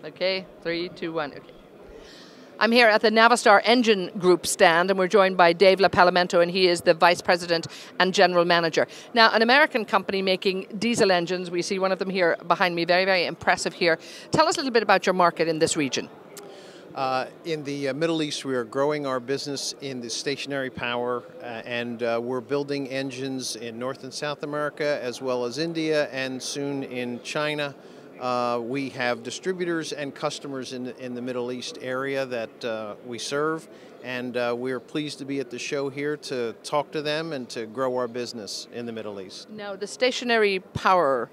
Okay, 3, 2, 1. Okay. I'm here at the Navistar Engine Group stand, and we're joined by Dave LaPalamento, and he is the Vice President and General Manager. Now, an American company making diesel engines. We see one of them here behind me, very, very impressive here. Tell us a little bit about your market in this region. In the Middle East, we are growing our business in the stationary power, and we're building engines in North and South America, as well as India, and soon in China. We have distributors and customers in the Middle East area that we serve, and we're pleased to be at the show here to talk to them and to grow our business in the Middle East. Now, the stationary power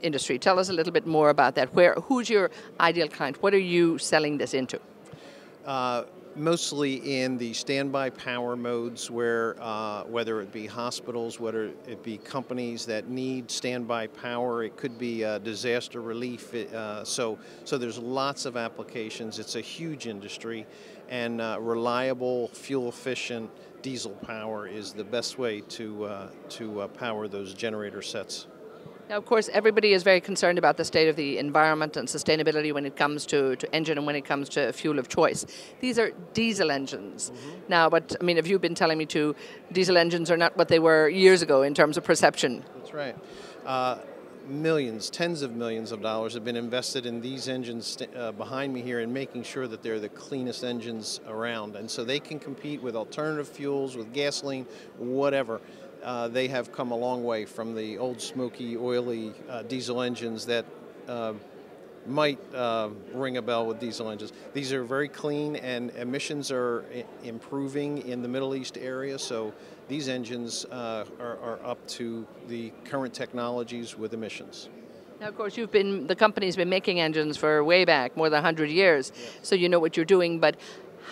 industry, tell us a little bit more about that. Who's your ideal client? What are you selling this into? Mostly in the standby power modes, where whether it be hospitals, whether it be companies that need standby power, it could be disaster relief. So there's lots of applications. It's a huge industry, and reliable, fuel-efficient diesel power is the best way to power those generator sets. Now, of course, everybody is very concerned about the state of the environment and sustainability when it comes to engine and when it comes to fuel of choice. These are diesel engines. Now, but I mean, if you've been telling me to, diesel engines are not what they were years ago in terms of perception. That's right. Millions, tens of millions of dollars have been invested in these engines behind me here, in making sure that they're the cleanest engines around. And so they can compete with alternative fuels, with gasoline, whatever. They have come a long way from the old smoky, oily diesel engines that might ring a bell with diesel engines. These are very clean, and emissions are improving in the Middle East area, so these engines are up to the current technologies with emissions. Now, of course, the company's been making engines for way back, more than 100 years, so you know what you're doing, but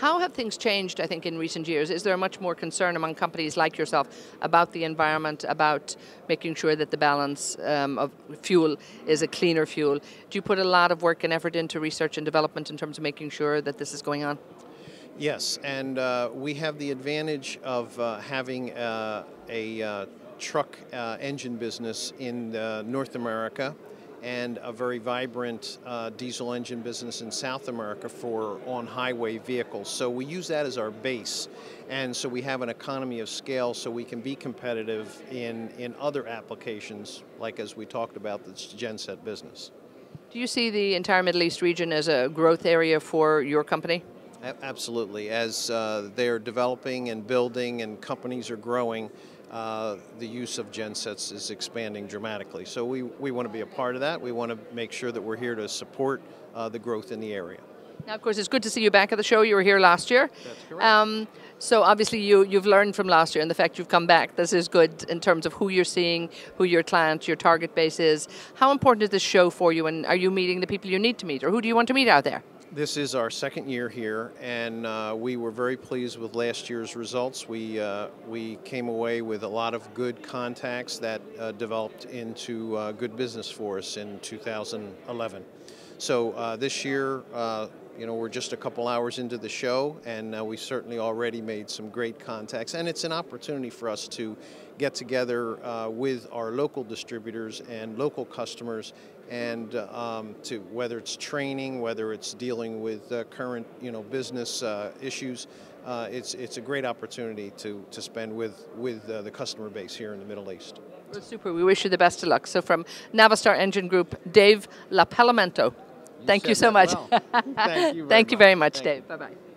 how have things changed, I think, in recent years? Is there much more concern among companies like yourself about the environment, about making sure that the balance of fuel is a cleaner fuel? Do you put a lot of work and effort into research and development in terms of making sure that this is going on? Yes, and we have the advantage of having a truck engine business in North America, and a very vibrant diesel engine business in South America for on-highway vehicles. So we use that as our base, and so we have an economy of scale so we can be competitive in other applications, like as we talked about, this genset business. Do you see the entire Middle East region as a growth area for your company? Absolutely. As they're developing and building and companies are growing, the use of gensets is expanding dramatically. So we want to be a part of that. We want to make sure that we're here to support the growth in the area. Now, of course, it's good to see you back at the show. You were here last year. That's correct. So obviously you've learned from last year, and the fact you've come back, this is good in terms of who you're seeing, who your client, your target base is. How important is this show for you, and are you meeting the people you need to meet, or who do you want to meet out there? This is our second year here, and we were very pleased with last year's results. We came away with a lot of good contacts that developed into good business for us in 2011. So this year, we're just a couple hours into the show, and we certainly already made some great contacts. And it's an opportunity for us to get together with our local distributors and local customers, and to whether it's training, whether it's dealing with current business issues. It's a great opportunity to spend with the customer base here in the Middle East. Well, super. We wish you the best of luck. So from Navistar Engine Group, Dave LaPalamento. Thank you so much. Well. Thank you Thank you very much, Dave. Bye-bye.